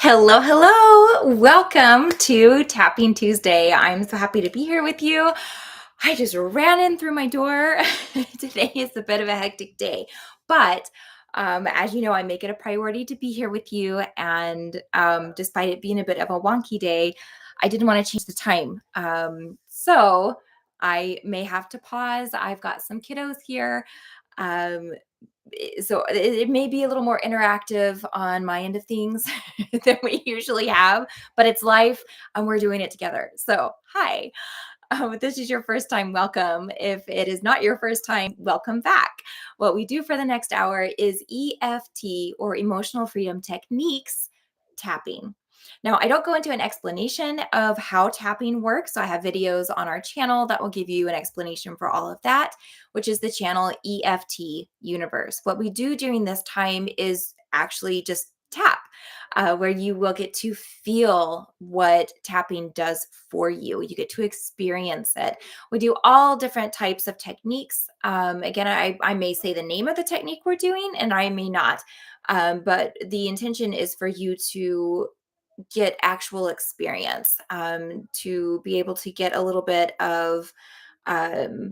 Hello, hello. Welcome to Tapping Tuesday. I'm so happy to be here with you. I just ran in through my door. Today is a bit of a hectic day, but as you know, I make it a priority to be here with you. And despite it being a bit of a wonky day, I didn't want to change the time. So I may have to pause. I've got some kiddos here. Um, so it may be a little more interactive on my end of things than we usually have, but it's life and we're doing it together. So, hi. If this is your first time, welcome. If it is not your first time, welcome back. What we do for the next hour is EFT or emotional freedom techniques tapping. Now, I don't go into an explanation of how tapping works. So I have videos on our channel that will give you an explanation for all of that, which is the channel EFT Universe. What we do during this time is actually just tap, where you will get to feel what tapping does for you. You get to experience it. We do all different types of techniques. Again, I may say the name of the technique we're doing, and I may not. But the intention is for you to get actual experience, to be able to get a little bit of um,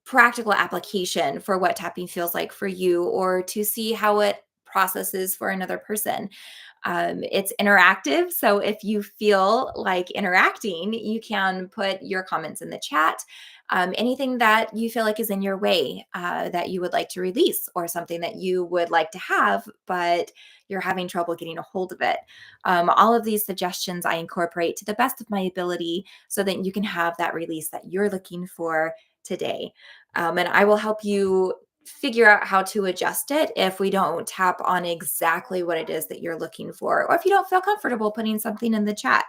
practical application for what tapping feels like for you, or to see how it processes for another person. It's interactive. So if you feel like interacting, you can put your comments in the chat. Anything that you feel like is in your way, that you would like to release, or something that you would like to have, but you're having trouble getting a hold of it. All of these suggestions I incorporate to the best of my ability so that you can have that release that you're looking for today. And I will help you figure out how to adjust it if we don't tap on exactly what it is that you're looking for, or if you don't feel comfortable putting something in the chat.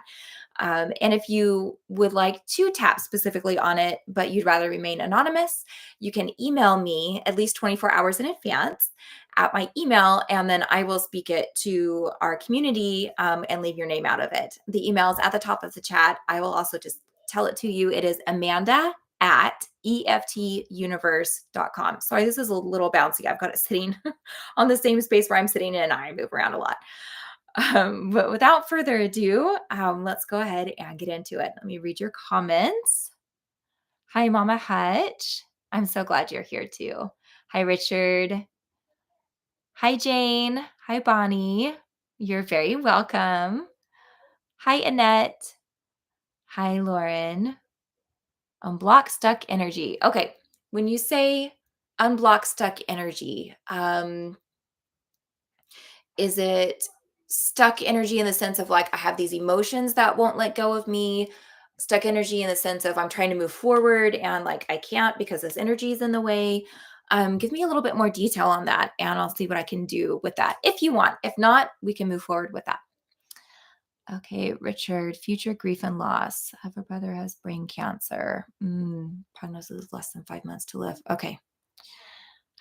And if you would like to tap specifically on it, but you'd rather remain anonymous, you can email me at least 24 hours in advance at my email, and then I will speak it to our community, and leave your name out of it. The email is at the top of the chat. I will also just tell it to you. It is amanda@eftuniverse.com. Sorry, this is a little bouncy. I've got it sitting on the same space where I'm sitting in. I move around a lot. But without further ado, let's go ahead and get into it. Let me read your comments. Hi, Mama Hutch. I'm so glad you're here too. Hi, Richard. Hi, Jane. Hi, Bonnie. You're very welcome. Hi, Annette. Hi, Lauren. Unblock stuck energy. Okay. When you say unblock stuck energy, is it stuck energy in the sense of like I have these emotions that won't let go of me? Stuck energy in the sense of I'm trying to move forward and like I can't because this energy is in the way. Give me a little bit more detail on that and I'll see what I can do with that if you want. If not, we can move forward with that. Okay, Richard, future grief and loss. I have a brother who has brain cancer. Prognosis is less than 5 months to live. Okay.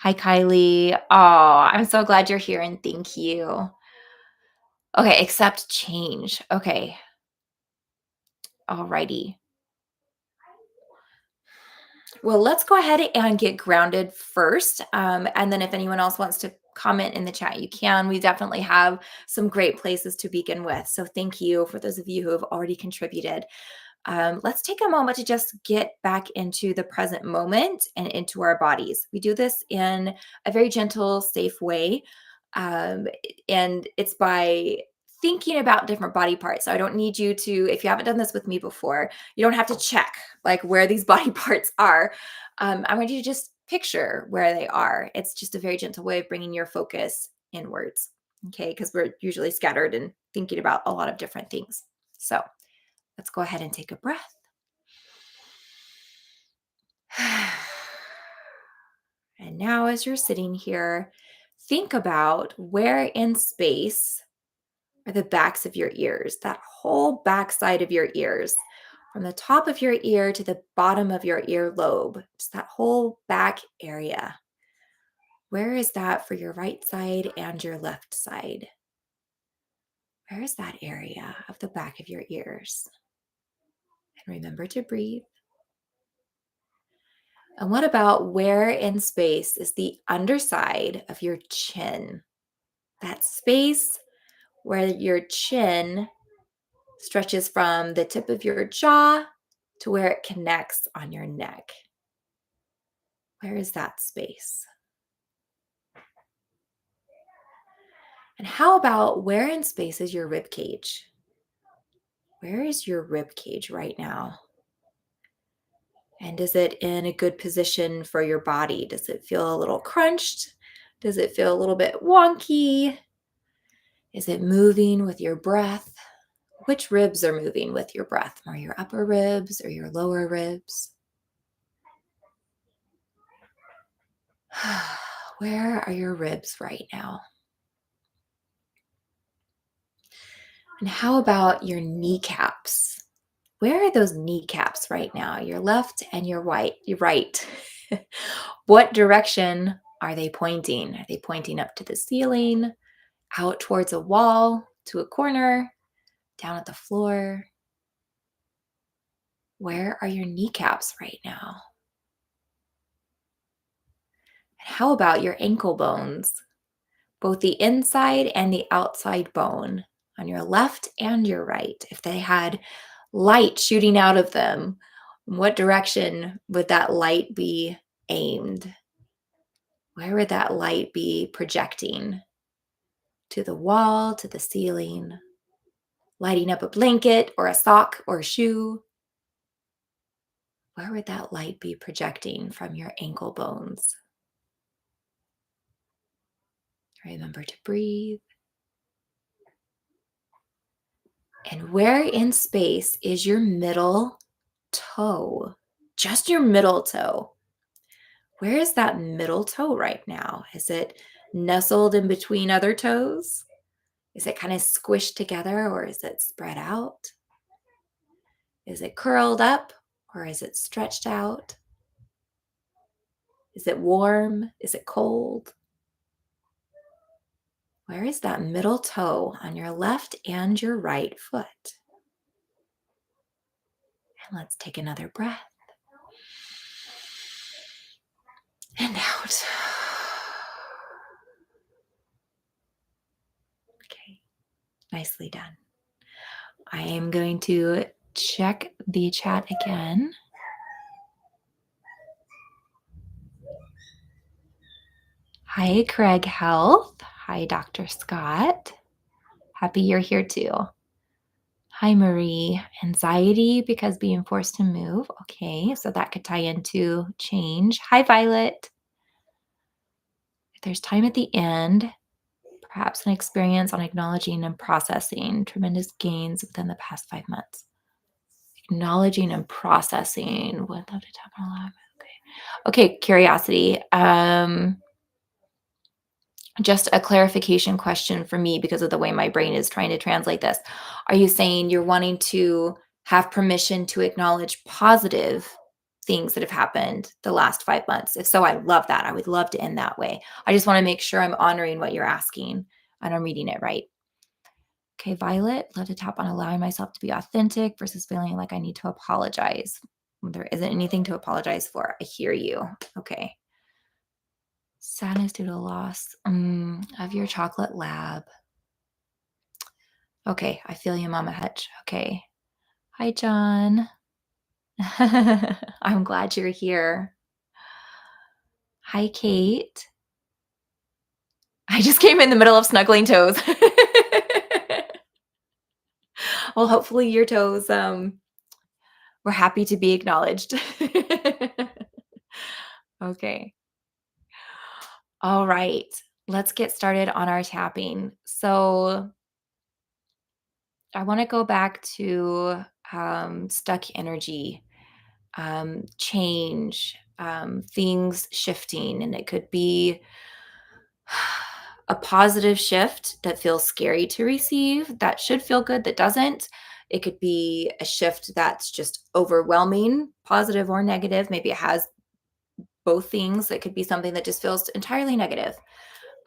Hi, Kylie. Oh, I'm so glad you're here and thank you. Okay, accept change. Okay. Alrighty. Well, let's go ahead and get grounded first. And then if anyone else wants to comment in the chat, you can. We definitely have some great places to begin with. So thank you for those of you who have already contributed. Let's take a moment to just get back into the present moment and into our bodies. We do this in a very gentle, safe way. Um, and it's by thinking about different body parts. So I don't need you to, if you haven't done this with me before, you don't have to check like where these body parts are. I want you to just picture where they are. It's just a very gentle way of bringing your focus inwards. Okay. Because we're usually scattered and thinking about a lot of different things. So let's go ahead and take a breath. And now, as you're sitting here, think about where in space are the backs of your ears, that whole backside of your ears, from the top of your ear to the bottom of your earlobe, just that whole back area. Where is that for your right side and your left side? Where is that area of the back of your ears? And remember to breathe. And what about where in space is the underside of your chin? That space where your chin stretches from the tip of your jaw to where it connects on your neck. Where is that space? And how about where in space is your rib cage? Where is your rib cage right now? And is it in a good position for your body? Does it feel a little crunched? Does it feel a little bit wonky? Is it moving with your breath? Which ribs are moving with your breath? More your upper ribs or your lower ribs? Where are your ribs right now? And how about your kneecaps? Where are those kneecaps right now? Your left and your right. What direction are they pointing? Are they pointing up to the ceiling, out towards a wall, to a corner, down at the floor? Where are your kneecaps right now? And how about your ankle bones? Both the inside and the outside bone on your left and your right. If they had light shooting out of them, what direction would that light be aimed? Where would that light be projecting? To the wall, to the ceiling, lighting up a blanket or a sock or a shoe? Where would that light be projecting from your ankle bones? Remember to breathe. And where in space is your middle toe? Just your middle toe. Where is that middle toe right now? Is it nestled in between other toes? Is it kind of squished together or is it spread out? Is it curled up or is it stretched out? Is it warm? Is it cold? Where is that middle toe on your left and your right foot? And let's take another breath. And out. Okay, nicely done. I am going to check the chat again. Hi, Craig Health. Hi, Dr. Scott. Happy you're here too. Hi, Marie. Anxiety because being forced to move. Okay, so that could tie into change. Hi, Violet. If there's time at the end, perhaps an experience on acknowledging and processing tremendous gains within the past 5 months. Acknowledging and processing. Would love to tap on a lot. Okay, curiosity. Just a clarification question for me because of the way my brain is trying to translate this. Are you saying you're wanting to have permission to acknowledge positive things that have happened the last 5 months? If so, I love that. I would love to end that way. I just want to make sure I'm honoring what you're asking and I'm reading it right. Okay, Violet, love to tap on allowing myself to be authentic versus feeling like I need to apologize. There isn't anything to apologize for. I hear you. Okay. Sadness due to loss of your chocolate lab. Okay, I feel you, Mama Hutch. Okay. Hi, John. I'm glad you're here. Hi, Kate. I just came in the middle of snuggling toes. Well, hopefully your toes were happy to be acknowledged. Okay. All right. Let's get started on our tapping. So I want to go back to stuck energy, change, things shifting, and it could be a positive shift that feels scary to receive, that should feel good, that doesn't. It could be a shift that's just overwhelming, positive or negative. Maybe it has both things. It could be something that just feels entirely negative.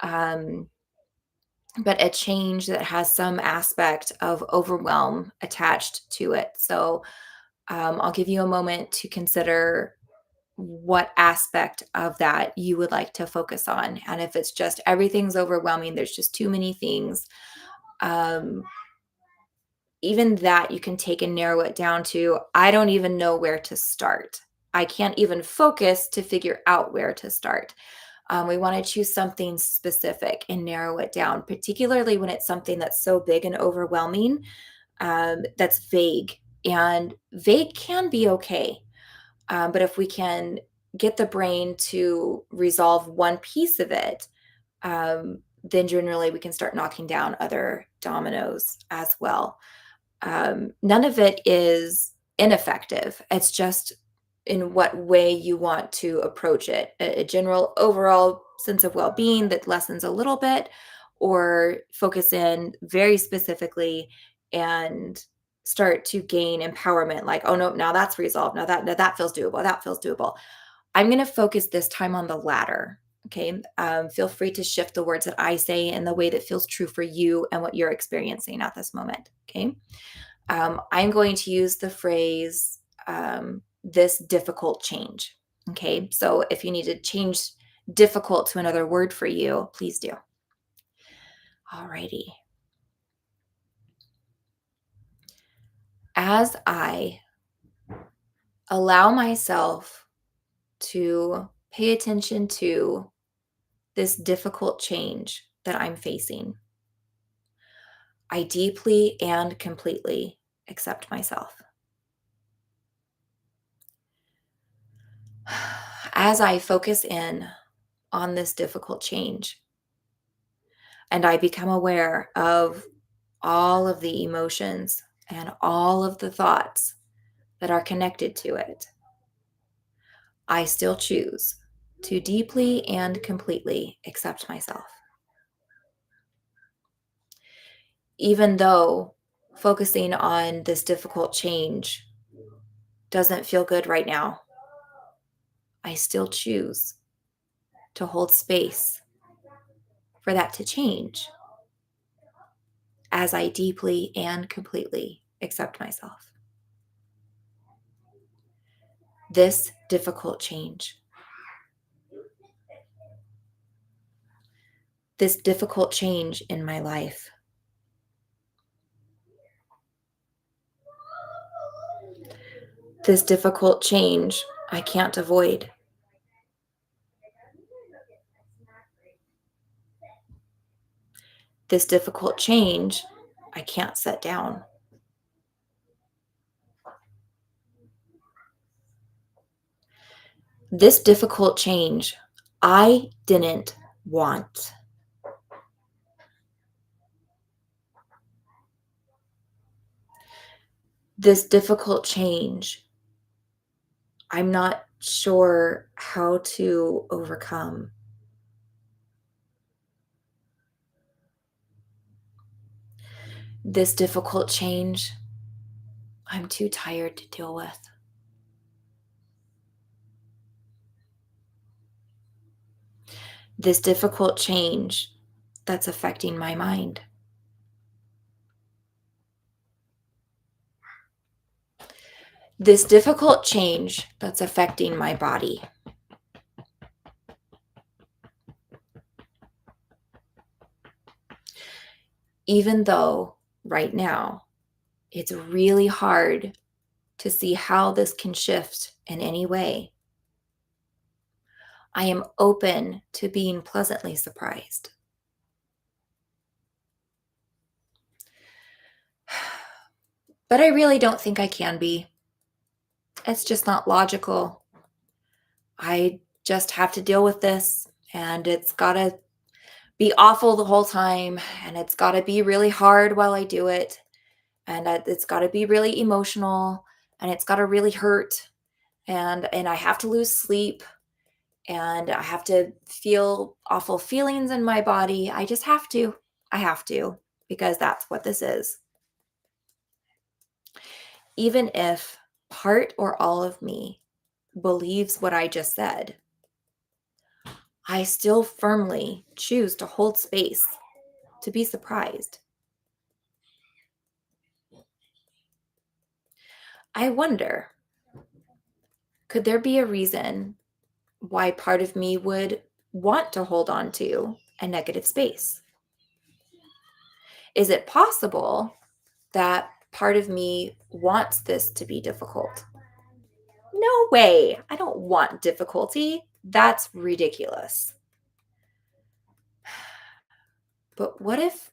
But a change that has some aspect of overwhelm attached to it. So I'll give you a moment to consider what aspect of that you would like to focus on. And if it's just everything's overwhelming, there's just too many things, Um, Even that you can take and narrow it down to, I don't even know where to start. I can't even focus to figure out where to start. We want to choose something specific and narrow it down, particularly when it's something that's so big and overwhelming, that's vague. And vague can be okay. But if we can get the brain to resolve one piece of it, then generally we can start knocking down other dominoes as well. None of it is ineffective. It's just in what way you want to approach it. A general overall sense of well being that lessens a little bit, or focus in very specifically and start to gain empowerment like, oh no, now that's resolved. Now that feels doable. That feels doable. I'm going to focus this time on the latter. Okay. Feel free to shift the words that I say in the way that feels true for you and what you're experiencing at this moment. Okay. I'm going to use the phrase, this difficult change. Okay. So if you need to change difficult to another word for you, please do. Alrighty. As I allow myself to pay attention to this difficult change that I'm facing, I deeply and completely accept myself. As I focus in on this difficult change and I become aware of all of the emotions and all of the thoughts that are connected to it, I still choose to deeply and completely accept myself. Even though focusing on this difficult change doesn't feel good right now, I still choose to hold space for that to change as I deeply and completely accept myself. This difficult change, this difficult change in my life, this difficult change I can't avoid. This difficult change I can't set down. This difficult change I didn't want. This difficult change I'm not sure how to overcome. This difficult change I'm too tired to deal with. This difficult change that's affecting my mind. This difficult change that's affecting my body. Even though right now it's really hard to see how this can shift in any way, I am open to being pleasantly surprised. But I really don't think I can be. It's just not logical. I just have to deal with this, and it's got to be awful the whole time, and it's got to be really hard while I do it, and it's got to be really emotional, and it's got to really hurt, and I have to lose sleep, and I have to feel awful feelings in my body. I just have to. I have to, because that's what this is. Even if part or all of me believes what I just said, I still firmly choose to hold space to be surprised. I wonder, could there be a reason why part of me would want to hold on to a negative space? Is it possible that part of me wants this to be difficult? No way. I don't want difficulty. That's ridiculous. But what if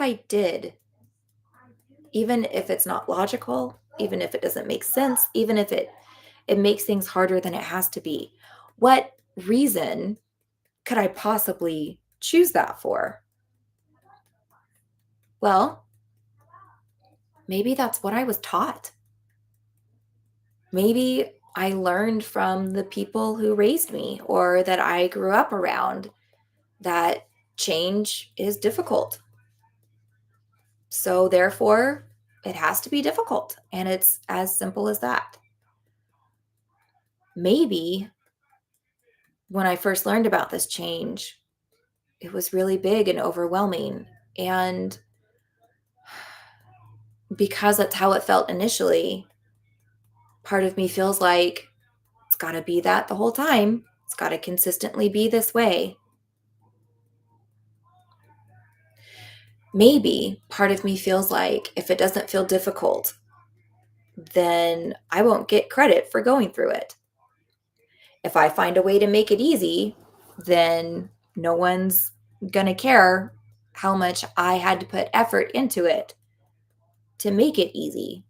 I did? Even if it's not logical, even if it doesn't make sense, even if it makes things harder than it has to be. What reason could I possibly choose that for? Well, maybe that's what I was taught. Maybe I learned from the people who raised me or that I grew up around that change is difficult. So therefore, it has to be difficult. And it's as simple as that. Maybe when I first learned about this change, it was really big and overwhelming. And because that's how it felt initially, part of me feels like it's got to be that the whole time. It's got to consistently be this way. Maybe part of me feels like if it doesn't feel difficult, then I won't get credit for going through it. If I find a way to make it easy, then no one's going to care how much I had to put effort into it to make it easy.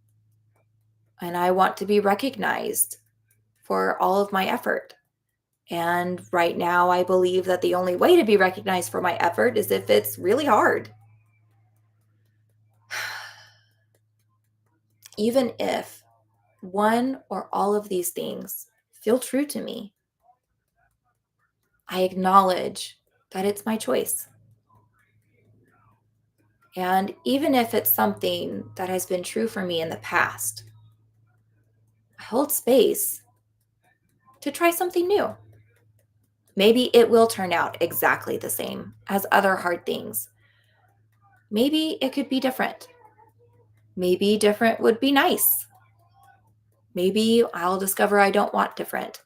And I want to be recognized for all of my effort. And right now, I believe that the only way to be recognized for my effort is if it's really hard. Even if one or all of these things feel true to me, I acknowledge that it's my choice. And even if it's something that has been true for me in the past, I hold space to try something new. Maybe it will turn out exactly the same as other hard things. Maybe it could be different. Maybe different would be nice. Maybe I'll discover I don't want different.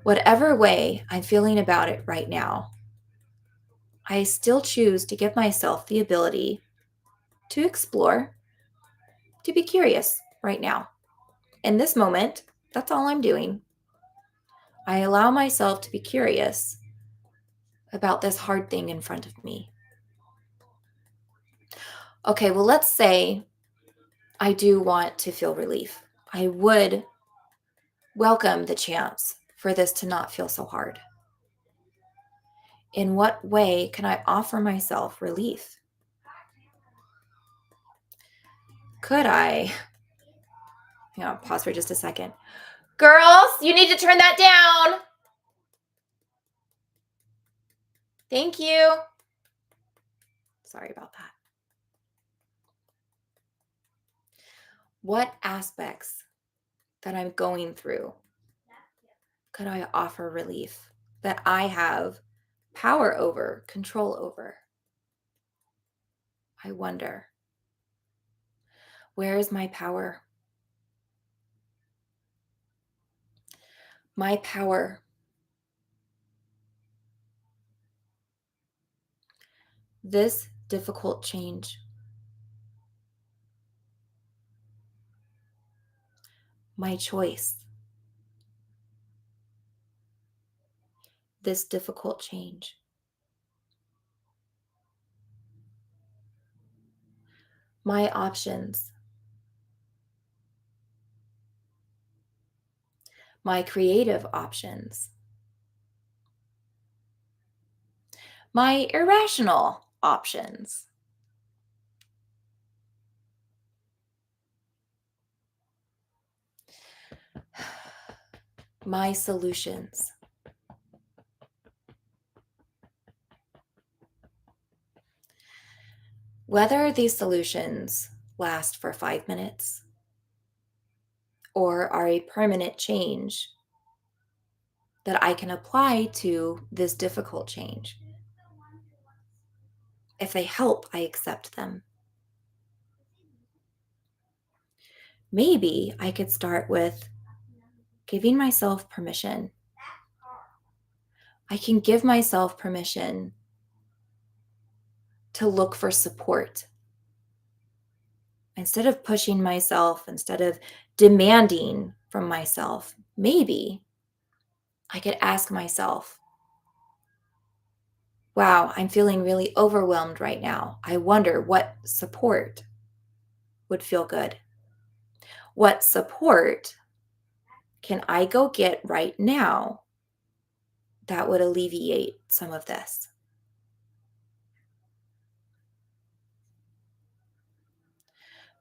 Whatever way I'm feeling about it right now, I still choose to give myself the ability to explore, to be curious right now. In this moment, that's all I'm doing. I allow myself to be curious about this hard thing in front of me. Okay, well, let's say I do want to feel relief. I would welcome the chance for this to not feel so hard. In what way can I offer myself relief? Could I, pause for just a second. Girls, you need to turn that down. Thank you. Sorry about that. What aspects that I'm going through could I offer relief that I have power over, control over? I wonder, where is my power? My power. This difficult change. My choice. This difficult change. My options. My creative options. My irrational options. My solutions. Whether these solutions last for 5 minutes or are a permanent change that I can apply to this difficult change. If they help, I accept them. Maybe I could start with giving myself permission. I can give myself permission to look for support. Instead of pushing myself, instead of demanding from myself, maybe I could ask myself, wow, I'm feeling really overwhelmed right now. I wonder what support would feel good. What support can I go get right now that would alleviate some of this?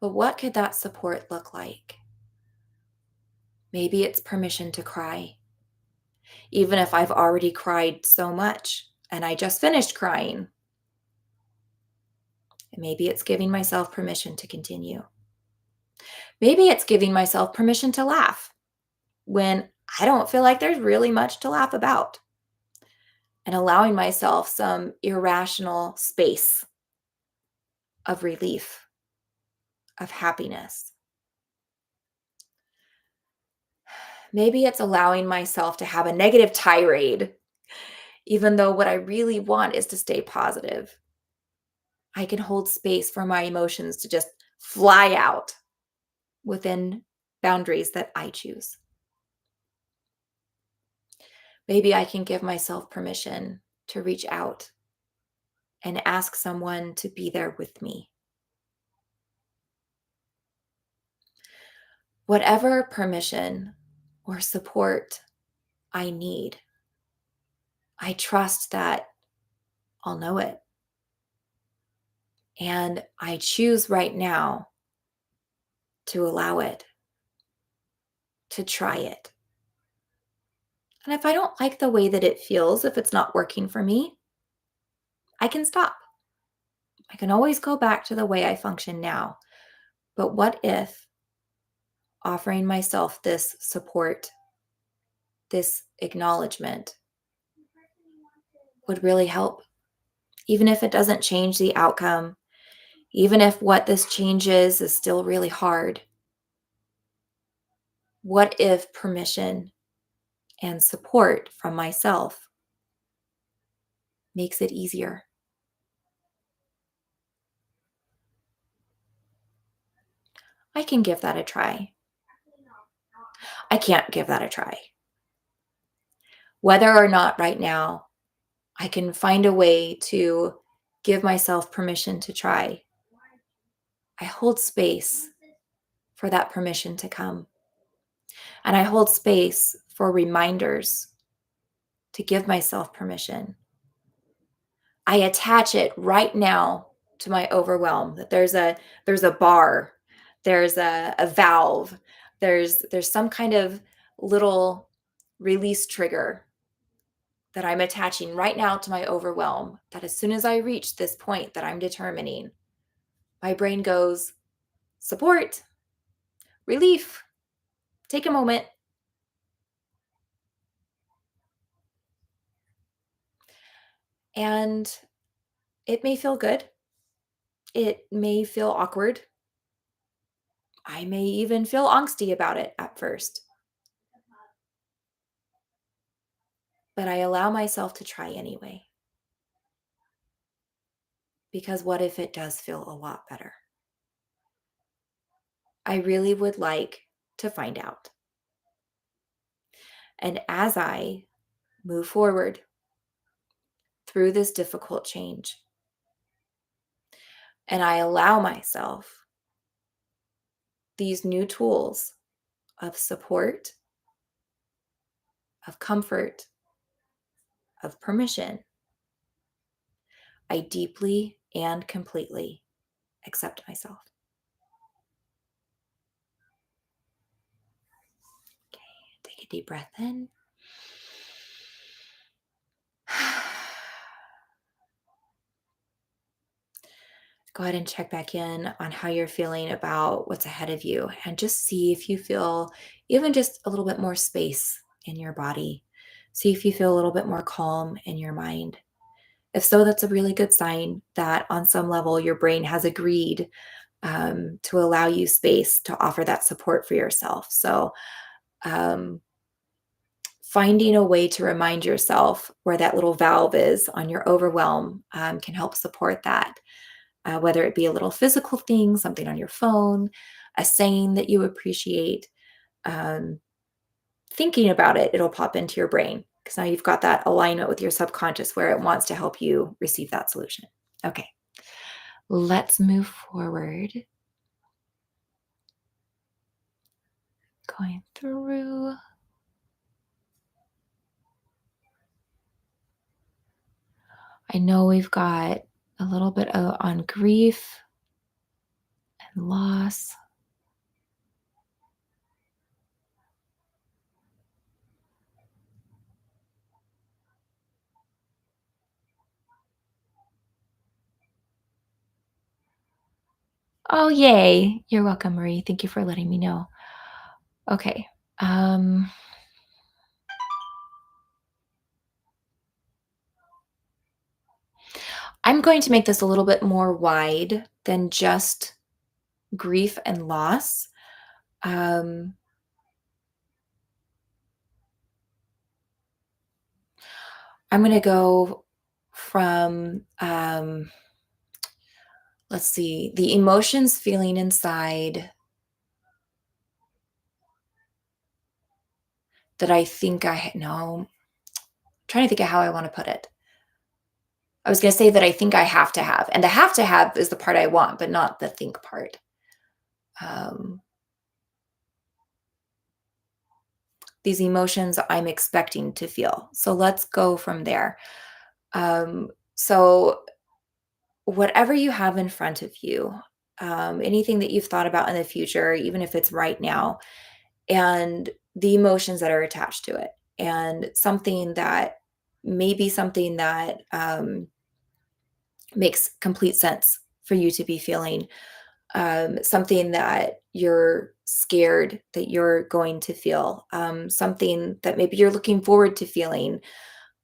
But what could that support look like? Maybe it's permission to cry, even if I've already cried so much and I just finished crying. And maybe it's giving myself permission to continue. Maybe it's giving myself permission to laugh when I don't feel like there's really much to laugh about, and allowing myself some irrational space of relief, of happiness. Maybe it's allowing myself to have a negative tirade, even though what I really want is to stay positive. I can hold space for my emotions to just fly out within boundaries that I choose. Maybe I can give myself permission to reach out and ask someone to be there with me. Whatever permission or support I need, I trust that I'll know it. And I choose right now to allow it, to try it. And if I don't like the way that it feels, if it's not working for me, I can stop. I can always go back to the way I function now. But what if offering myself this support, this acknowledgement would really help? Even if it doesn't change the outcome, even if what this changes is still really hard, what if permission and support from myself makes it easier? I can give that a try. I can't give that a try. Whether or not right now I can find a way to give myself permission to try, I hold space for that permission to come. And I hold space for reminders to give myself permission. I attach it right now to my overwhelm, that there's a bar, there's a valve, there's some kind of little release trigger that I'm attaching right now to my overwhelm, that as soon as I reach this point that I'm determining, my brain goes, support, relief, take a moment. And it may feel good. It may feel awkward. I may even feel angsty about it at first, but I allow myself to try anyway. Because what if it does feel a lot better? I really would like to find out. And as I move forward through this difficult change, and I allow myself these new tools of support, of comfort, of permission, I deeply and completely accept myself. Okay, take a deep breath in. Go ahead and check back in on how you're feeling about what's ahead of you, and just see if you feel even just a little bit more space in your body. See if you feel a little bit more calm in your mind. If so, that's a really good sign that on some level your brain has agreed to allow you space to offer that support for yourself. So, finding a way to remind yourself where that little valve is on your overwhelm can help support that. Whether it be a little physical thing, something on your phone, a saying that you appreciate, um, thinking about it, it'll pop into your brain because now you've got that alignment with your subconscious where it wants to help you receive that solution. Okay, let's move forward. Going through. I know we've got a little bit on grief and loss. Oh, yay. You're welcome, Marie. Thank you for letting me know. Okay. Um, I'm going to make this a little bit more wide than just grief and loss. Um, I'm going to go from, let's see, the emotions feeling inside that I think I know. Trying to think of how I want to put it. I was going to say that I think I have to have, and the have to have is the part I want, but not the think part. Um, these emotions I'm expecting to feel. So let's go from there. So whatever you have in front of you, anything that you've thought about in the future, even if it's right now, and the emotions that are attached to it, and something that maybe something that makes complete sense for you to be feeling, something that you're scared that you're going to feel, something that maybe you're looking forward to feeling,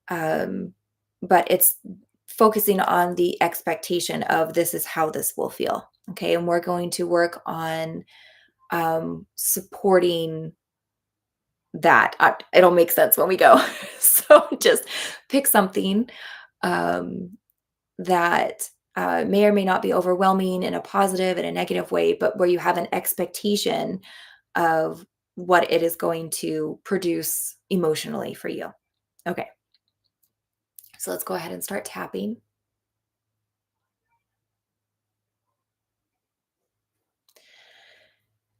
um, but it's focusing on the expectation of this is how this will feel. Okay. And we're going to work on supporting that. It'll make sense when we go. So just pick something um, that may or may not be overwhelming in a positive and a negative way, but where you have an expectation of what it is going to produce emotionally for you. Okay. So let's go ahead and start tapping.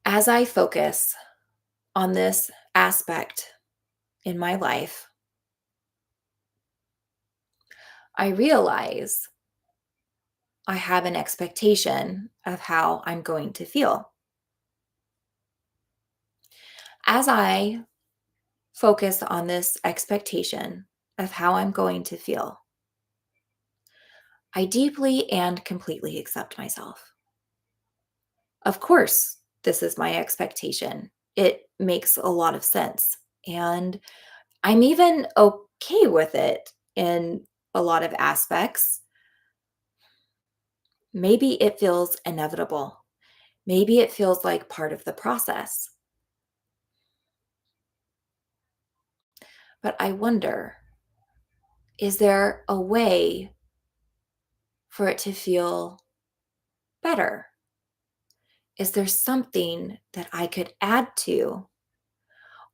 As I focus on this aspect in my life, I realize I have an expectation of how I'm going to feel. As I focus on this expectation of how I'm going to feel, I deeply and completely accept myself. Of course, this is my expectation. It makes a lot of sense. And I'm even okay with it in a lot of aspects. Maybe it feels inevitable. Maybe it feels like part of the process. But I wonder, is there a way for it to feel better? Is there something that I could add to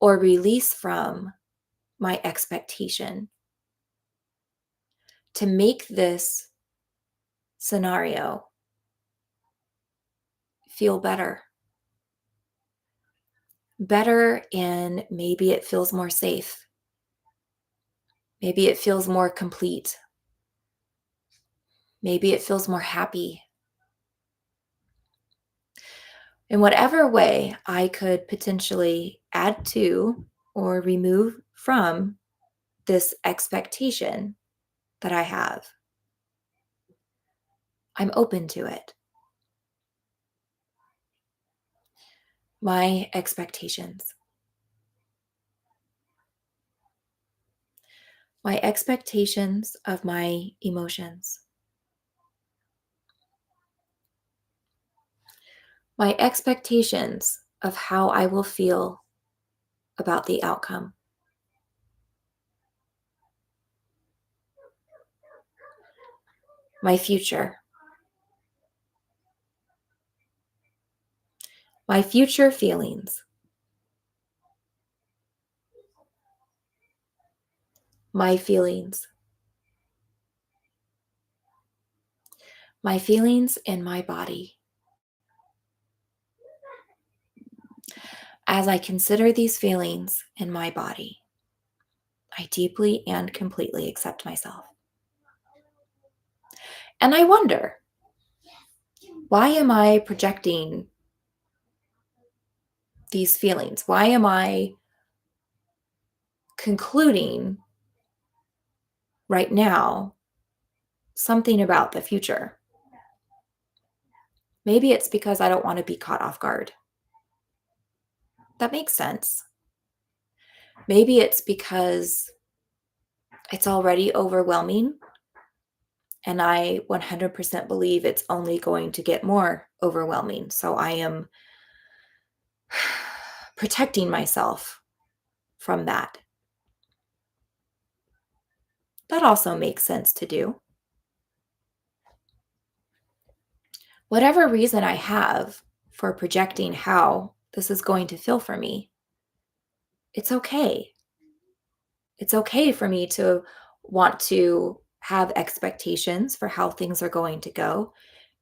or release from my expectation to make this scenario feel better? Better in maybe it feels more safe. Maybe it feels more complete. Maybe it feels more happy. In whatever way I could potentially add to or remove from this expectation that I have, I'm open to it. My expectations. My expectations of my emotions. My expectations of how I will feel about the outcome. my future, my future feelings, my feelings, my feelings in my body. As I consider these feelings in my body, I deeply and completely accept myself. And I wonder, why am I projecting these feelings? Why am I concluding right now something about the future? Maybe it's because I don't want to be caught off guard. That makes sense. Maybe it's because it's already overwhelming and I 100% believe it's only going to get more overwhelming. So I am protecting myself from that. That also makes sense to do. Whatever reason I have for projecting how this is going to feel for me, it's okay. It's okay for me to want to have expectations for how things are going to go.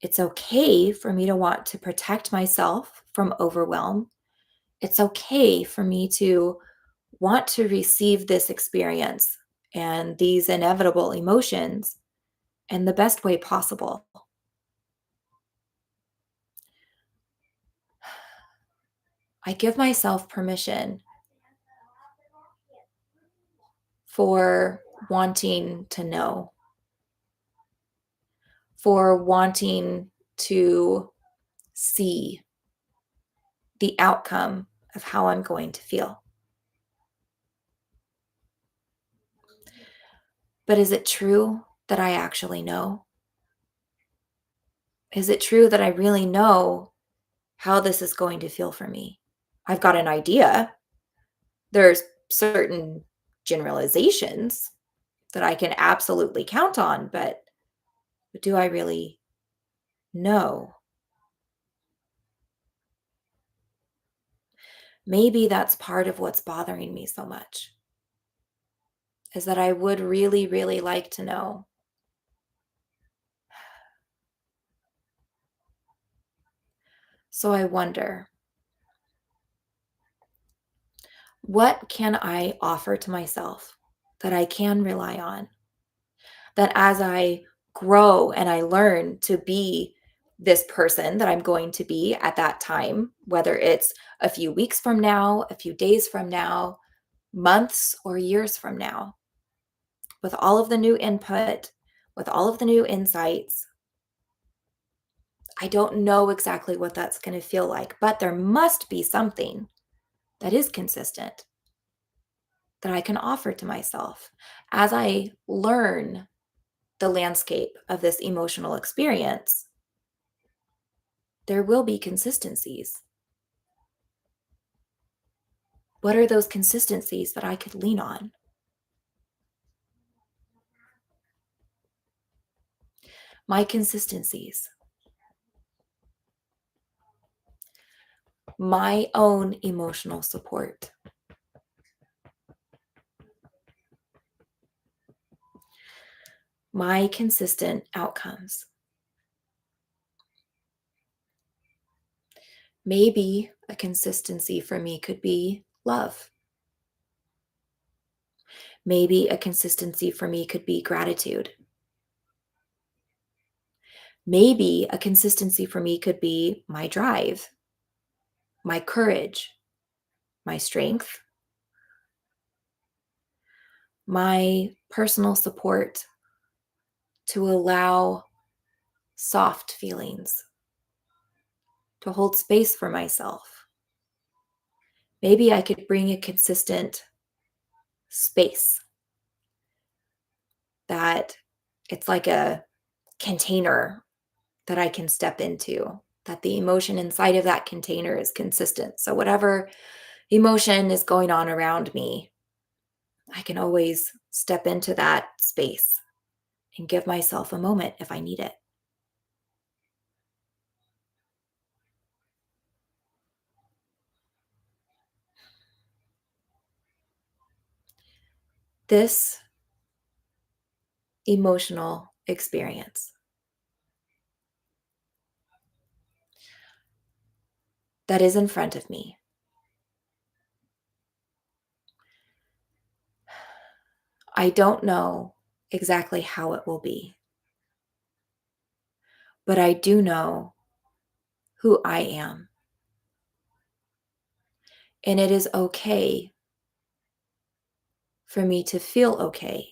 It's okay for me to want to protect myself from overwhelm. It's okay for me to want to receive this experience and these inevitable emotions in the best way possible. I give myself permission for wanting to know, for wanting to see the outcome of how I'm going to feel. But is it true that I actually know? Is it true that I really know how this is going to feel for me? I've got an idea. There's certain generalizations that I can absolutely count on, but do I really know? Maybe that's part of what's bothering me so much, is that I would really, really like to know. So I wonder, what can I offer to myself that I can rely on? That as I grow and I learn to be this person that I'm going to be at that time, whether it's a few weeks from now, a few days from now, months or years from now, with all of the new input, with all of the new insights, I don't know exactly what that's going to feel like, but there must be something that is consistent that I can offer to myself as I learn the landscape of this emotional experience. There will be consistencies. What are those consistencies that I could lean on? My consistencies, my own emotional support, my consistent outcomes. Maybe a consistency for me could be love. Maybe a consistency for me could be gratitude. Maybe a consistency for me could be my drive, my courage, my strength, my personal support to allow soft feelings, to hold space for myself. Maybe I could bring a consistent space that it's like a container that I can step into, that the emotion inside of that container is consistent. So, whatever emotion is going on around me, I can always step into that space and give myself a moment if I need it. This emotional experience that is in front of me, I don't know exactly how it will be, but I do know who I am. And it is okay for me to feel okay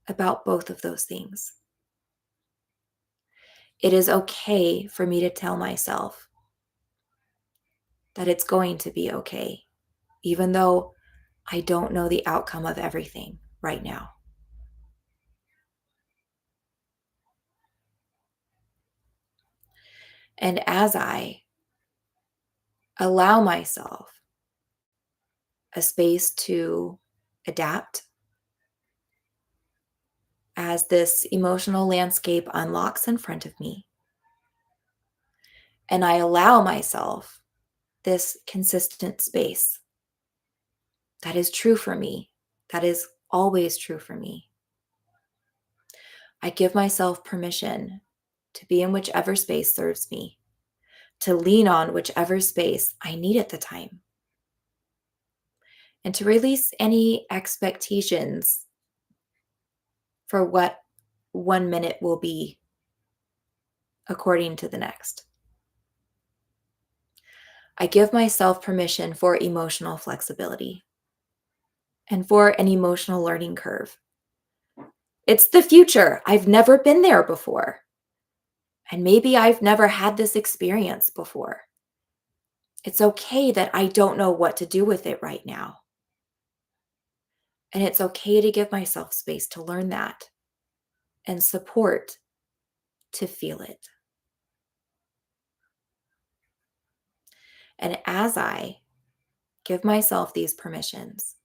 about both of those things. It is okay for me to tell myself that it's going to be okay, even though I don't know the outcome of everything right now. And as I allow myself a space to adapt, as this emotional landscape unlocks in front of me, and I allow myself this consistent space that is true for me, that is always true for me, I give myself permission to be in whichever space serves me, to lean on whichever space I need at the time, and to release any expectations for what 1 minute will be according to the next. I give myself permission for emotional flexibility and for an emotional learning curve. It's the future. I've never been there before. And maybe I've never had this experience before. It's okay that I don't know what to do with it right now. And it's okay to give myself space to learn that and support to feel it. And as I give myself these permissions,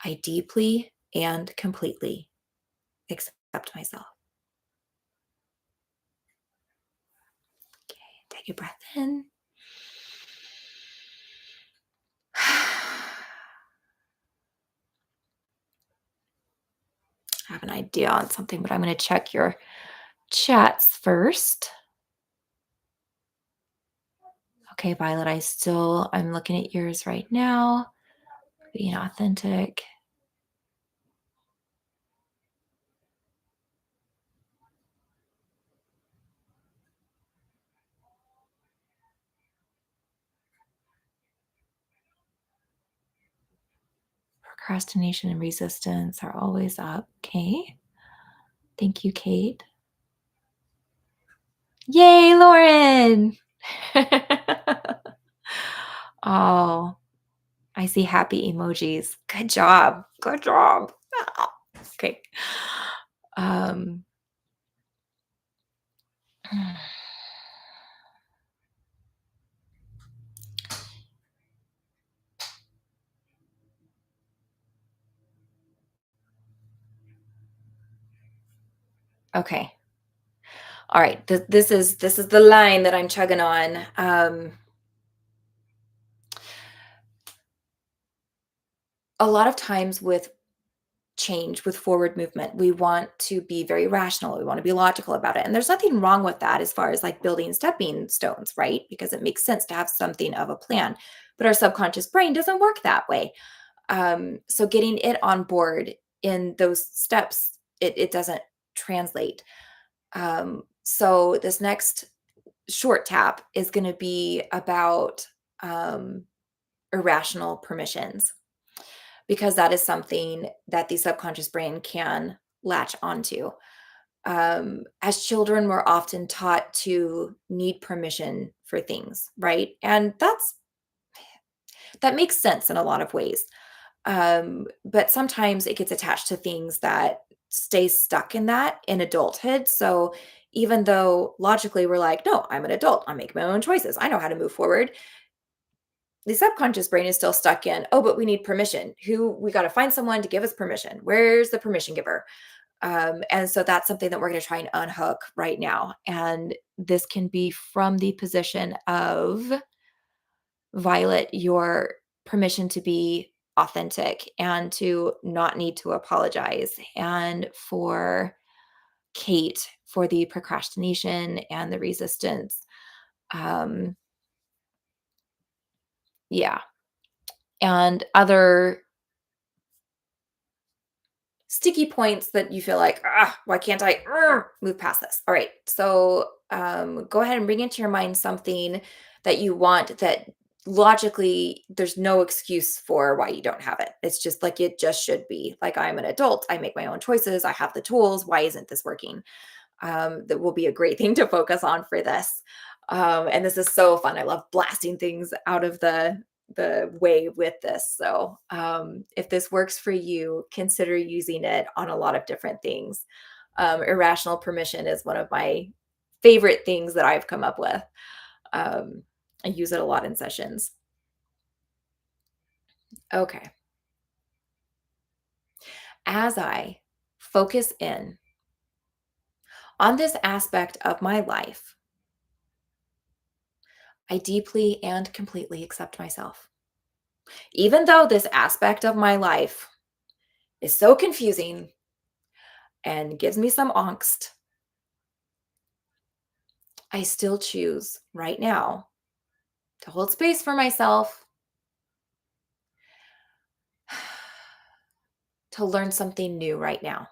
I deeply and completely accept myself. Okay, take a breath in. I have an idea on something, but I'm going to check your chats first. Okay, Violet, I'm looking at yours right now. Being authentic. Procrastination and resistance are always up. Okay. Thank you, Kate. Yay, Lauren. Oh, I see happy emojis. Good job. Good job. Okay. Um, okay. All right. This is the line that I'm chugging on. A lot of times with change, with forward movement, we want to be very rational. We want to be logical about it. And there's nothing wrong with that as far as like building stepping stones, right? Because it makes sense to have something of a plan. But our subconscious brain doesn't work that way. So getting it on board in those steps, it doesn't translate. So this next short tap is going to be about irrational permissions, because that is something that the subconscious brain can latch onto. As children, we're often taught to need permission for things, right? And that makes sense in a lot of ways. But sometimes it gets attached to things that stay stuck in that in adulthood. So even though logically we're like, no, I'm an adult, I make my own choices, I know how to move forward, the subconscious brain is still stuck in, oh, but we need permission. We got to find someone to give us permission. Where's the permission giver? And so that's something that we're going to try and unhook right now. And this can be from the position of Violet, your permission to be authentic and to not need to apologize, and for Kate for the procrastination and the resistance. Um, yeah. And other sticky points that you feel like, ah, why can't I move past this? All right. So go ahead and bring into your mind something that you want that logically there's no excuse for why you don't have it. It's just like it just should be. Like, I'm an adult, I make my own choices, I have the tools. Why isn't this working? That will be a great thing to focus on for this. And this is so fun. I love blasting things out of the way with this. So if this works for you, consider using it on a lot of different things. Irrational permission is one of my favorite things that I've come up with. Um, I use it a lot in sessions. Okay. As I focus in on this aspect of my life, I deeply and completely accept myself. Even though this aspect of my life is so confusing and gives me some angst, I still choose right now to hold space for myself, to learn something new right now.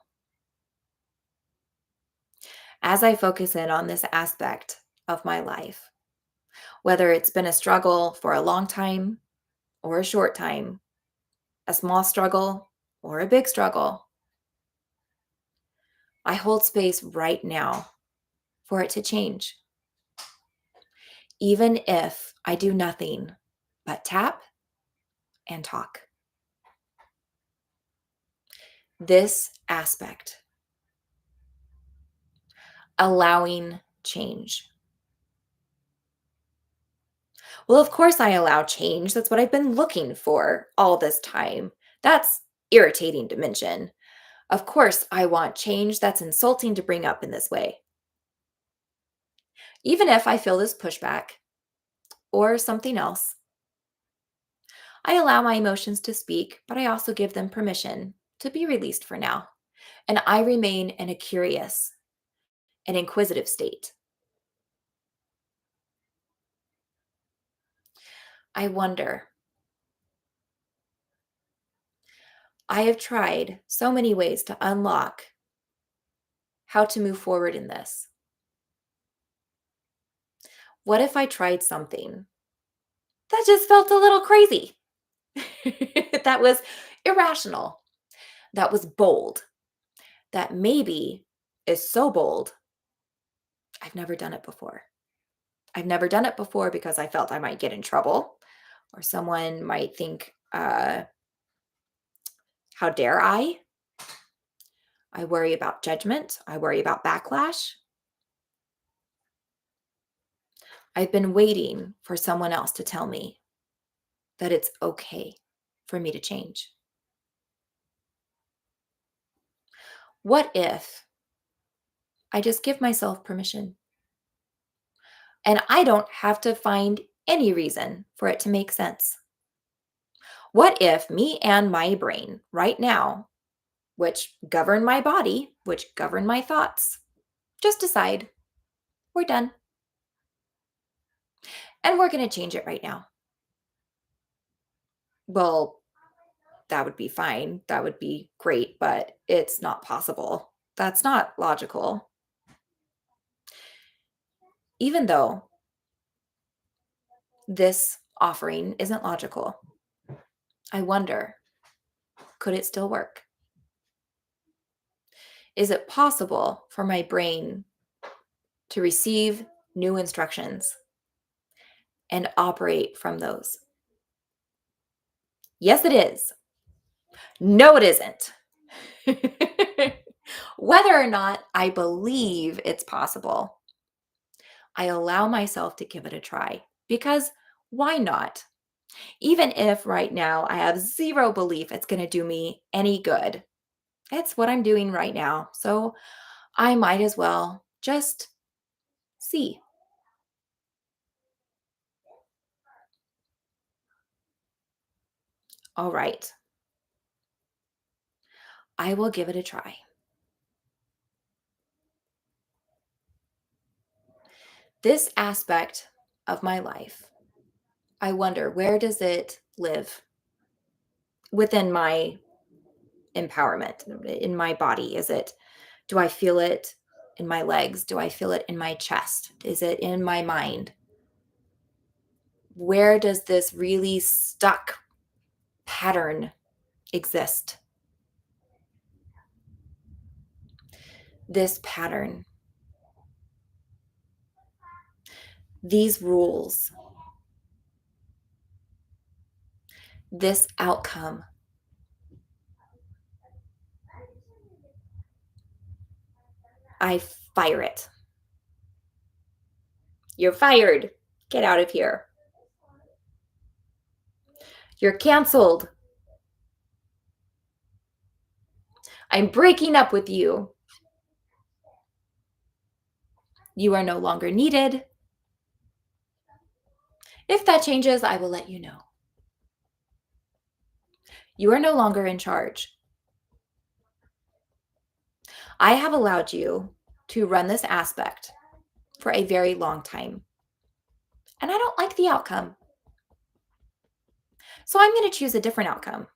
As I focus in on this aspect of my life, whether it's been a struggle for a long time or a short time, a small struggle or a big struggle, I hold space right now for it to change. Even if I do nothing but tap and talk. This aspect, allowing change. Well, of course, I allow change. That's what I've been looking for all this time. That's irritating to mention. Of course, I want change. That's insulting to bring up in this way. Even if I feel this pushback or something else, I allow my emotions to speak, but I also give them permission to be released for now. And I remain in a curious and inquisitive state. I wonder. I have tried so many ways to unlock how to move forward in this. What if I tried something that just felt a little crazy? That was irrational, that was bold, that maybe is so bold, I've never done it before. I've never done it before because I felt I might get in trouble or someone might think, how dare I? I worry about judgment. I worry about backlash. I've been waiting for someone else to tell me that it's okay for me to change. What if I just give myself permission and I don't have to find any reason for it to make sense? What if me and my brain right now, which govern my body, which govern my thoughts, just decide we're done and we're going to change it right now? Well, that would be fine. That would be great, but it's not possible. That's not logical. Even though this offering isn't logical, I wonder, could it still work? Is it possible for my brain to receive new instructions and operate from those? Yes, it is. No, it isn't. Whether or not I believe it's possible, I allow myself to give it a try because why not? Even if right now I have zero belief it's going to do me any good, It's what I'm doing right now. So I might as well just see. All right, I will give it a try. This aspect of my life, I wonder, where does it live within my empowerment in my body? Do I feel it in my legs? Do I feel it in my chest? Is it in my mind? Where does this really stuck pattern exist? This pattern, these rules, this outcome. I fire it. You're fired. Get out of here. You're canceled. I'm breaking up with you. You are no longer needed. If that changes, I will let you know. You are no longer in charge. I have allowed you to run this aspect for a very long time, and I don't like the outcome. So I'm going to choose a different outcome,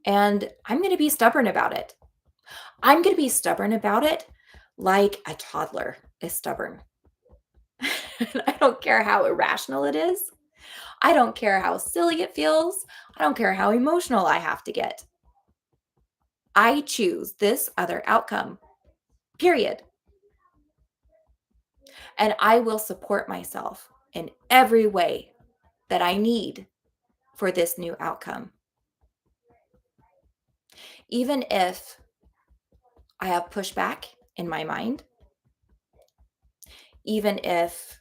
and I'm going to be stubborn about it. I'm going to be stubborn about it like a toddler is stubborn. I don't care how irrational it is. I don't care how silly it feels. I don't care how emotional I have to get. I choose this other outcome, period. And I will support myself in every way that I need for this new outcome. Even if I have pushback in my mind, even if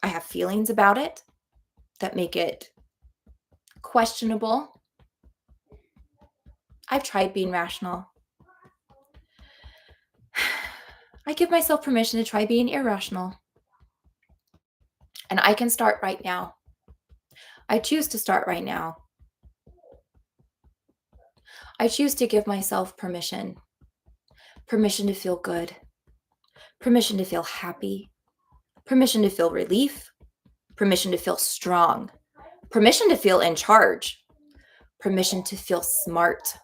I have feelings about it that make it questionable, I've tried being rational. I give myself permission to try being irrational. And I can start right now. I choose to start right now. I choose to give myself permission to feel good, permission to feel happy, permission to feel relief, permission to feel strong, permission to feel in charge, permission to feel smart,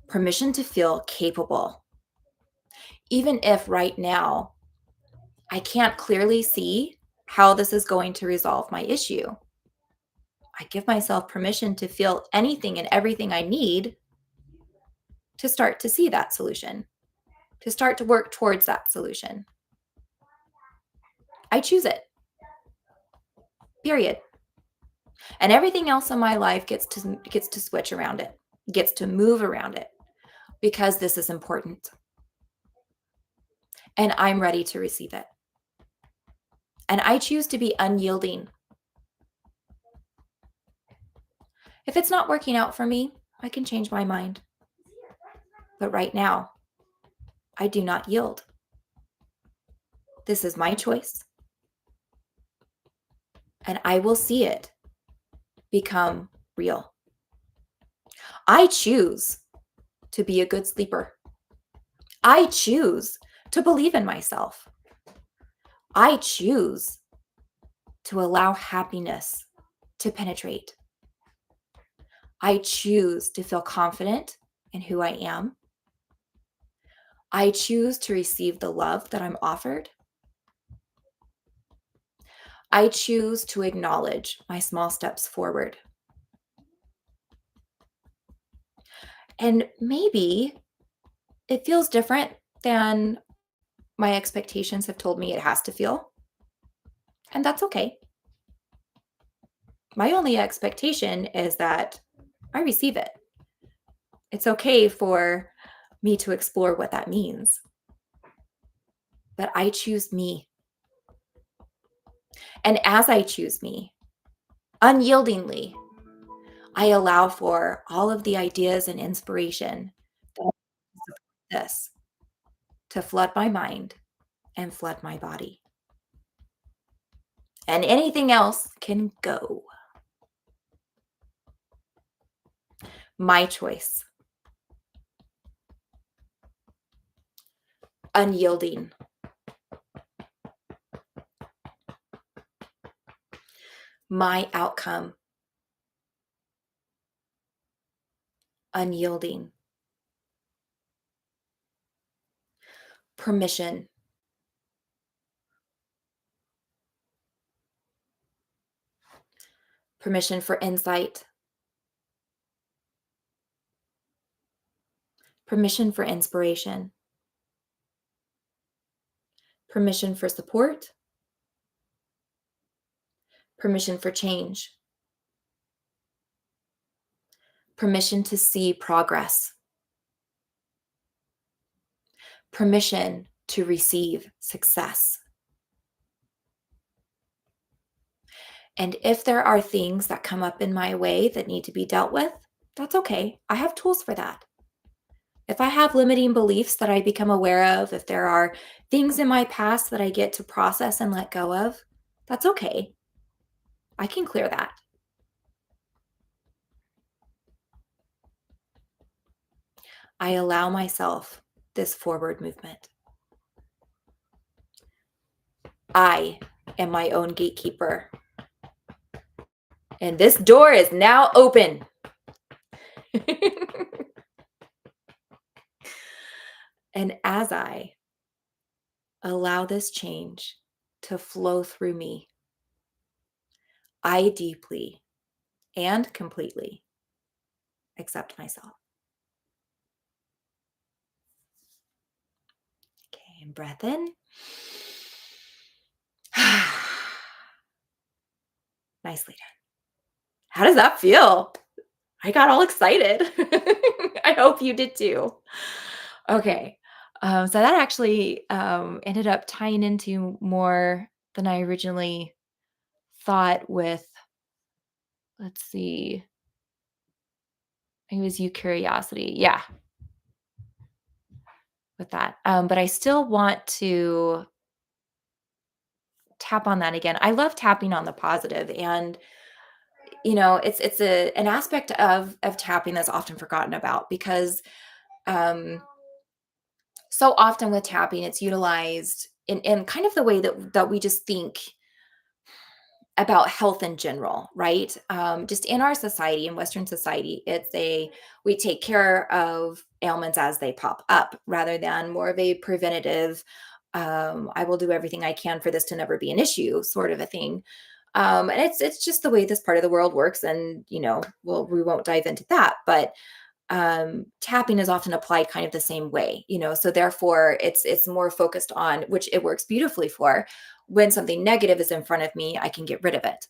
permission to feel capable. Even if right now I can't clearly see how this is going to resolve my issue, I give myself permission to feel anything and everything I need to start to see that solution, to start to work towards that solution. I choose it, period. And everything else in my life gets to switch around it, gets to move around it, because this is important. And I'm ready to receive it. And I choose to be unyielding. If it's not working out for me, I can change my mind. But right now, I do not yield. This is my choice. And I will see it become real. I choose to be a good sleeper. I choose to believe in myself. I choose to allow happiness to penetrate. I choose to feel confident in who I am. I choose to receive the love that I'm offered. I choose to acknowledge my small steps forward. And maybe it feels different than my expectations have told me it has to feel. And that's okay. My only expectation is that I receive it. It's okay for me to explore what that means. But I choose me. And as I choose me, unyieldingly, I allow for all of the ideas and inspiration this to flood my mind and flood my body. And anything else can go. My choice. Unyielding. My outcome. Unyielding. Permission. Permission for insight. Permission for inspiration. Permission for support. Permission for change. Permission to see progress. Permission to receive success. And if there are things that come up in my way that need to be dealt with, that's okay. I have tools for that. If I have limiting beliefs that I become aware of, if there are things in my past that I get to process and let go of, that's okay. I can clear that. I allow myself this forward movement. I am my own gatekeeper. And this door is now open. And as I allow this change to flow through me, I deeply and completely accept myself. Okay, and breath in. Nicely done. How does that feel? I got all excited. I hope you did too. Okay. So that actually ended up tying into more than I originally thought with, let's see, it was eucuriosity. Yeah, with that. But I still want to tap on that again. I love tapping on the positive, and it's an aspect of tapping that's often forgotten about because um, so often with tapping, it's utilized in kind of the way that we just think about health in general, right? Just in our society, in Western society, we take care of ailments as they pop up rather than more of a preventative, I will do everything I can for this to never be an issue sort of a thing. And it's just the way this part of the world works. And, we won't dive into that, but tapping is often applied kind of the same way, so therefore it's more focused on, which it works beautifully for. When something negative is in front of me, I can get rid of it.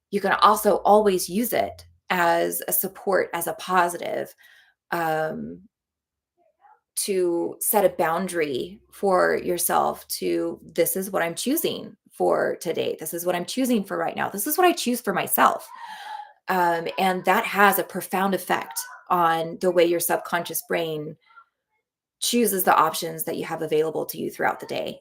You can also always use it as a support, as a positive, um, to set a boundary for yourself to, this is what I'm choosing for today. This is what I'm choosing for right now. This is what I choose for myself. And that has a profound effect on the way your subconscious brain chooses the options that you have available to you throughout the day.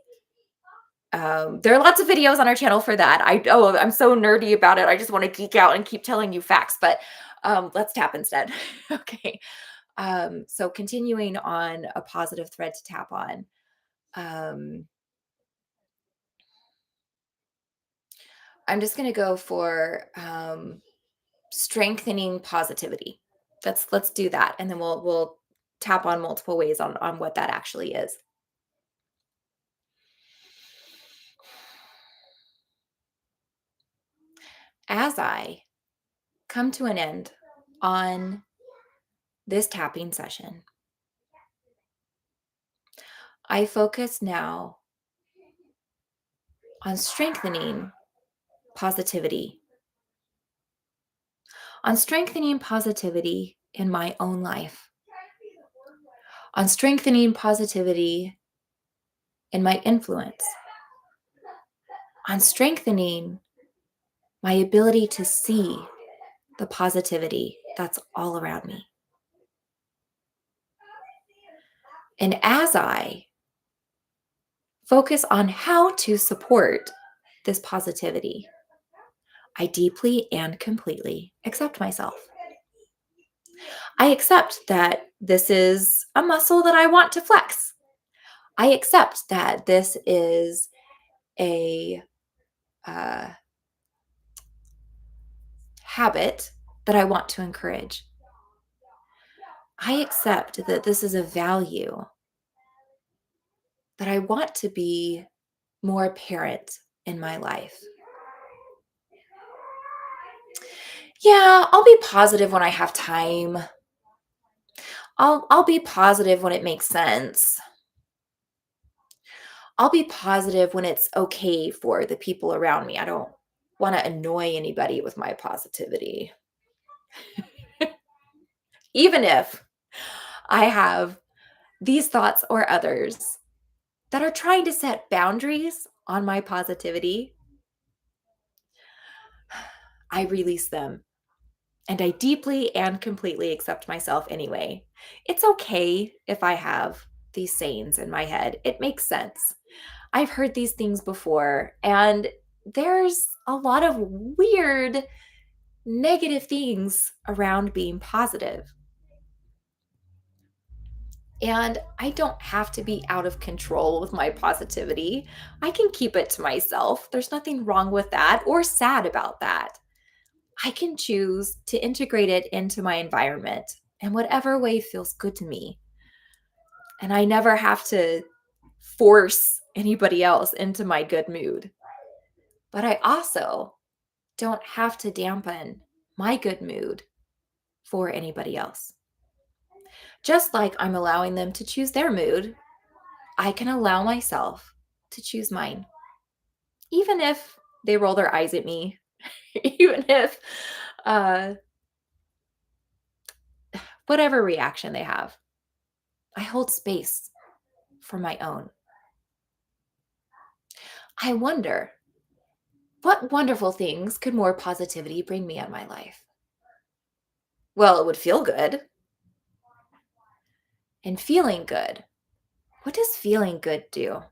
There are lots of videos on our channel for that. I'm so nerdy about it. I just want to geek out and keep telling you facts, but let's tap instead. Okay. So continuing on a positive thread to tap on. Um, I'm just going to go for strengthening positivity. Let's do that, and then we'll tap on multiple ways on what that actually is. As I come to an end on this tapping session, I focus now on strengthening positivity, on strengthening positivity in my own life, on strengthening positivity in my influence, on strengthening my ability to see the positivity that's all around me. And as I focus on how to support this positivity, I deeply and completely accept myself. I accept that this is a muscle that I want to flex. I accept that this is a uh, habit that I want to encourage. I accept that this is a value that I want to be more apparent in my life. Yeah, I'll be positive when I have time. I'll be positive when it makes sense. I'll be positive when it's okay for the people around me. I don't want to annoy anybody with my positivity. Even if I have these thoughts or others that are trying to set boundaries on my positivity, I release them and I deeply and completely accept myself anyway. It's okay if I have these sayings in my head. It makes sense. I've heard these things before, and there's a lot of weird negative things around being positive. And I don't have to be out of control with my positivity. I can keep it to myself. There's nothing wrong with that or sad about that. I can choose to integrate it into my environment in whatever way feels good to me. And I never have to force anybody else into my good mood. But I also don't have to dampen my good mood for anybody else. Just like I'm allowing them to choose their mood, I can allow myself to choose mine. Even if they roll their eyes at me, even if uh, whatever reaction they have, I hold space for my own. I wonder what wonderful things could more positivity bring me in my life? Well, it would feel good. And feeling good. What does feeling good do?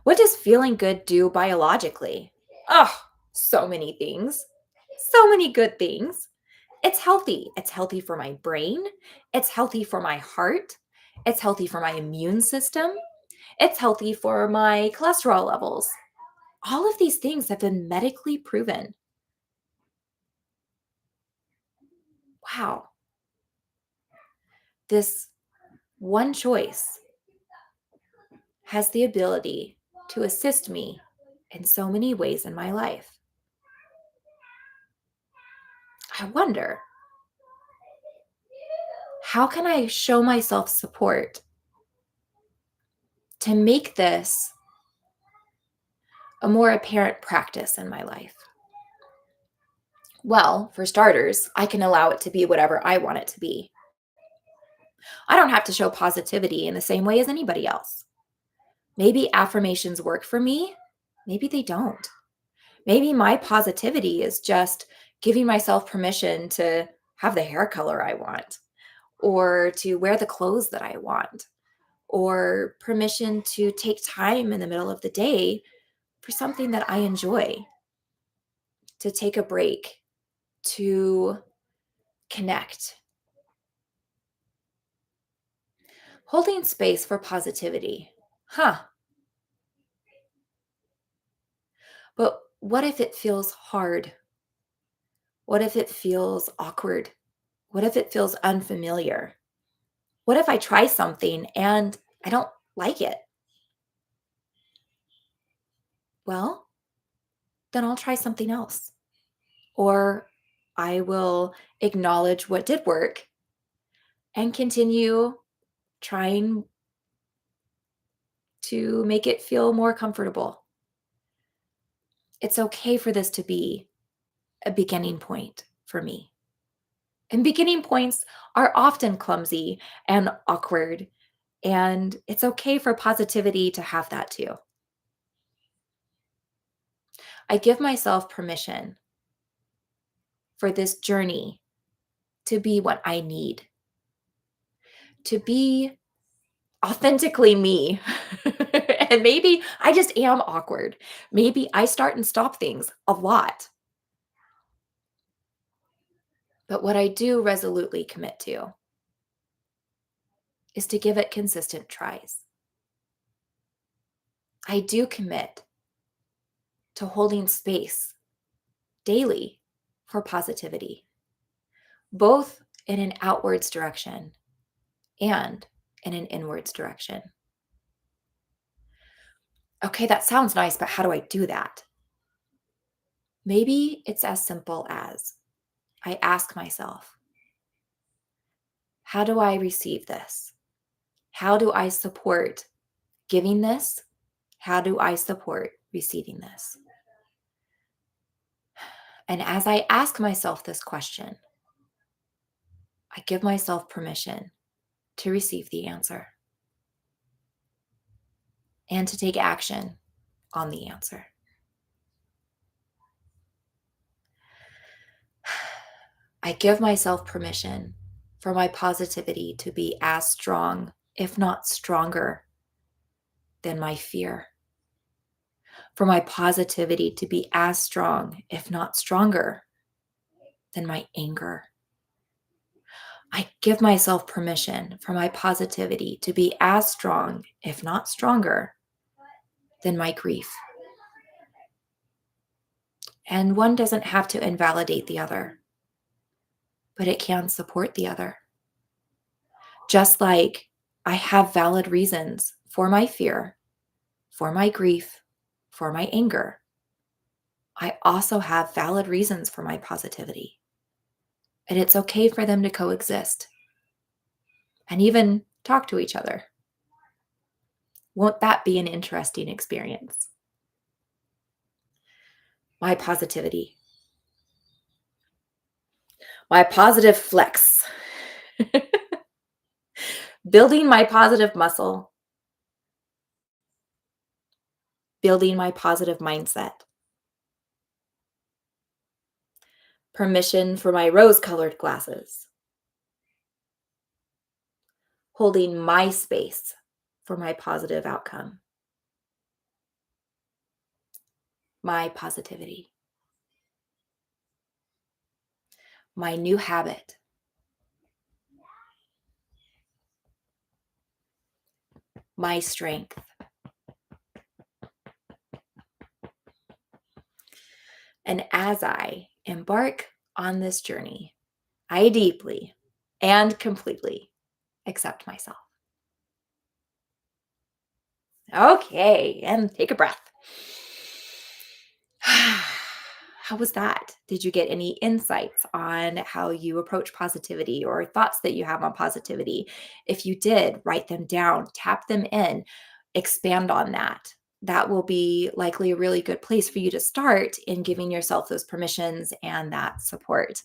What does feeling good do biologically? Oh, so many things. So many good things. It's healthy. It's healthy for my brain. It's healthy for my heart. It's healthy for my immune system. It's healthy for my cholesterol levels. All of these things have been medically proven. Wow. This one choice has the ability to assist me in so many ways in my life. I wonder, how can I show myself support to make this a more apparent practice in my life? Well, for starters, I can allow it to be whatever I want it to be. I don't have to show positivity in the same way as anybody else. Maybe affirmations work for me, maybe they don't. Maybe my positivity is just giving myself permission to have the hair color I want, or to wear the clothes that I want, or permission to take time in the middle of the day for something that I enjoy, to take a break, to connect. Holding space for positivity. Huh. But what if it feels hard? What if it feels awkward? What if it feels unfamiliar? What if I try something and I don't like it? Well, then I'll try something else. Or I will acknowledge what did work and continue trying to make it feel more comfortable. It's okay for this to be a beginning point for me. And beginning points are often clumsy and awkward. And it's okay for positivity to have that too. I give myself permission for this journey to be what I need, to be authentically me. And maybe I just am awkward. Maybe I start and stop things a lot. But what I do resolutely commit to is to give it consistent tries. I do commit to holding space daily for positivity, both in an outwards direction and in an inwards direction. Okay, that sounds nice, but how do I do that? Maybe it's as simple as I ask myself, how do I receive this? How do I support giving this? How do I support receiving this? And as I ask myself this question, I give myself permission to receive the answer and to take action on the answer. I give myself permission for my positivity to be as strong, if not stronger, than my fear. For my positivity to be as strong, if not stronger, than my anger. I give myself permission for my positivity to be as strong, if not stronger, than my grief. And one doesn't have to invalidate the other, but it can support the other. Just like I have valid reasons for my fear, for my grief, for my anger, I also have valid reasons for my positivity. And it's okay for them to coexist and even talk to each other. Won't that be an interesting experience? My positivity, my positive flex, building my positive muscle, building my positive mindset, permission for my rose colored glasses, holding my space for my positive outcome, my positivity, my new habit, my strength. And as I embark on this journey, I deeply and completely accept myself. Okay, and take a breath. How was that? Did you get any insights on how you approach positivity or thoughts that you have on positivity? If you did, write them down, tap them in, expand on that. That will be likely a really good place for you to start in giving yourself those permissions and that support.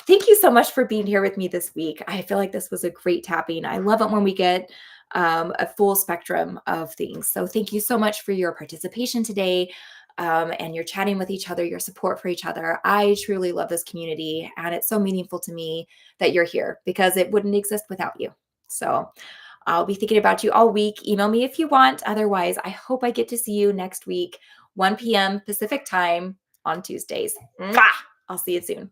Thank you so much for being here with me this week. I feel like this was a great tapping. I love it when we get a full spectrum of things. So thank you so much for your participation today, and your chatting with each other, your support for each other. I truly love this community, and it's so meaningful to me that you're here because it wouldn't exist without you. So I'll be thinking about you all week. Email me if you want. Otherwise, I hope I get to see you next week, 1 p.m. Pacific time on Tuesdays. Mwah! I'll see you soon.